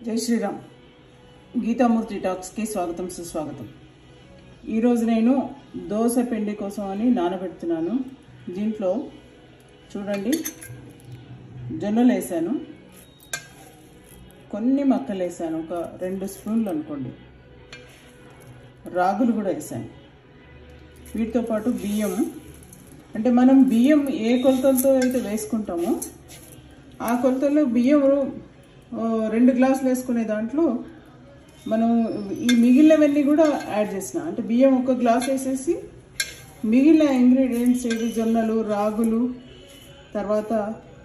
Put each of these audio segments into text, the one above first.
జై శ్రీరామ్. గీతామూర్తి టాక్స్కి స్వాగతం సుస్వాగతం. ఈరోజు నేను దోశ పిండి కోసం అని నానబెడుతున్నాను. దీంట్లో చూడండి, జొన్నలు వేసాను, కొన్ని మక్కలు వేసాను, ఒక 2 స్పూన్లు అనుకోండి, రాగులు కూడా వేసాను. వీటితో పాటు బియ్యం, అంటే మనం బియ్యం ఏ కొలతలతో అయితే వేసుకుంటామో ఆ కొలతల్లో బియ్యం 2 గ్లాసులు వేసుకునే దాంట్లో మనం ఈ మిగిలినవన్నీ కూడా యాడ్ చేసిన, అంటే బియ్యం 1 గ్లాస్ వేసేసి మిగిలిన ఇంగ్రీడియంట్స్ ఏవి జొన్నలు, రాగులు, తర్వాత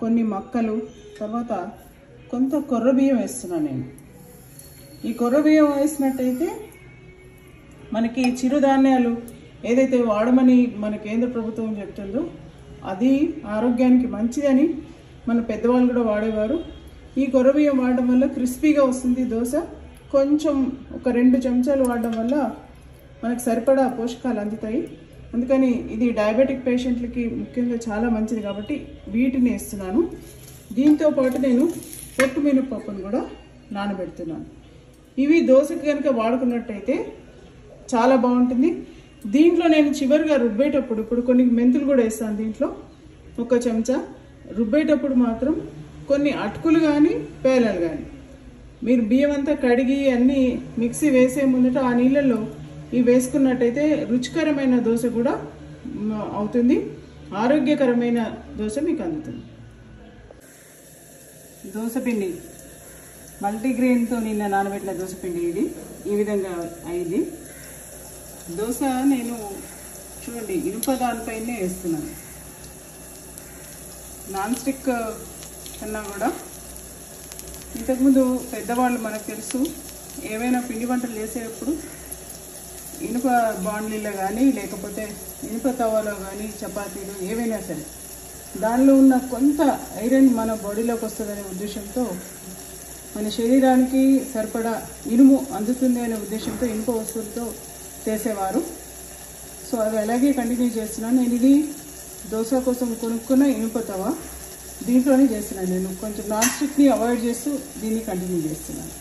కొన్ని మక్కలు, తర్వాత కొంత కొర్ర బియ్యం వేస్తున్నాను నేను. ఈ కొర్ర బియ్యం వేసినట్టయితే మనకి చిరుధాన్యాలు ఏదైతే వాడమని మన కేంద్ర ప్రభుత్వం చెప్తుందో అది ఆరోగ్యానికి మంచిదని మన పెద్దవాళ్ళు కూడా వాడేవారు. ఈ కొర్ర బియ్యం వాడడం వల్ల క్రిస్పీగా వస్తుంది దోశ. కొంచెం ఒక 2 చెంచాలు వాడడం వల్ల మనకు సరిపడా పోషకాలు అందుతాయి. అందుకని ఇది డయాబెటిక్ పేషెంట్లకి ముఖ్యంగా చాలా మంచిది కాబట్టి వీటిని వేస్తున్నాను. దీంతో పాటు నేను పొట్టు మినపప్పును కూడా నానబెడుతున్నాను. ఇవి దోశకి కనుక వాడుకున్నట్టయితే చాలా బాగుంటుంది. దీంట్లో నేను చివరిగా రుబ్బేటప్పుడు ఇప్పుడు కొన్ని మెంతులు కూడా వేస్తాను దీంట్లో, 1 చెంచా. రుబ్బేటప్పుడు మాత్రం కొన్ని అటుకులు కానీ పేలాలు కానీ మీరు బియ్యం అంతా కడిగి అన్నీ మిక్సీ వేసే ముందట ఆ నీళ్ళల్లో ఇవి వేసుకున్నట్టయితే రుచికరమైన దోశ కూడా అవుతుంది, ఆరోగ్యకరమైన దోశ మీకు అందుతుంది. దోశ పిండి మల్టీగ్రెయిన్తో నిన్న నానబెట్టిన దోశ పిండి ఇది ఈ విధంగా అయింది. దోశ నేను చూడండి ఇనుప దానిపైనే వేస్తున్నాను. నాన్ స్టిక్ కన్నా కూడా ఇంతకుముందు పెద్దవాళ్ళు మనకు తెలుసు, ఏవైనా పిండి వంటలు చేసేటప్పుడు ఇనుప బాండ్లీలో కానీ లేకపోతే ఇనుప తవాలో కానీ చపాతీలు ఏవైనా సరే దానిలో ఉన్న కొంత ఐరన్ మన బాడీలోకి వస్తుందనే ఉద్దేశంతో, మన శరీరానికి సరిపడా ఇనుము అందుతుంది అనే ఉద్దేశంతో ఇనుప వస్తువులతో చేసేవారు. సో అది అలాగే కంటిన్యూ చేస్తున్నాను. నేను ఇది దోశ కోసం కొనుక్కున్న ఇనుప తవ, దీంట్లోనే చేస్తున్నాను. నేను కొంచెం నాన్ స్టిక్ని అవాయిడ్ చేస్తూ దీన్ని కంటిన్యూ చేస్తున్నాను.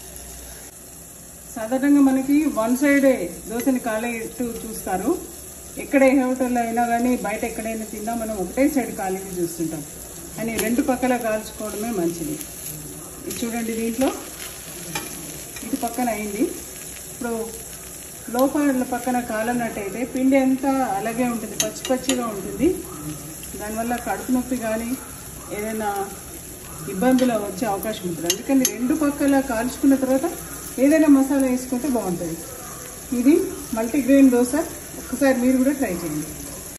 సాధారణంగా మనకి 1 సైడే దోశని కాలేట్టు చూస్తారు. ఎక్కడ ఏ హోటల్లో అయినా కానీ బయట ఎక్కడైనా తిన్నా మనం ఒకటే సైడ్ కాలేని చూస్తుంటాం, కానీ 2 పక్కల కాల్చుకోవడమే మంచిది. ఇది చూడండి, దీంట్లో ఇటు పక్కన అయింది. ఇప్పుడు లోపల పక్కన కాలన్నట్టయితే పిండి అంతా అలాగే ఉంటుంది, పచ్చి పచ్చిగా ఉంటుంది. దానివల్ల కడుపు నొప్పి కానీ ఏదైనా ఇబ్బందులు వచ్చే అవకాశం ఉంటుంది. అందుకని 2 పక్కల కాల్చుకున్న తర్వాత ఏదైనా మసాలా వేసుకుంటే బాగుంటుంది. ఇది మల్టీగ్రెయిన్ దోశ, ఒక్కసారి మీరు కూడా ట్రై చేయండి.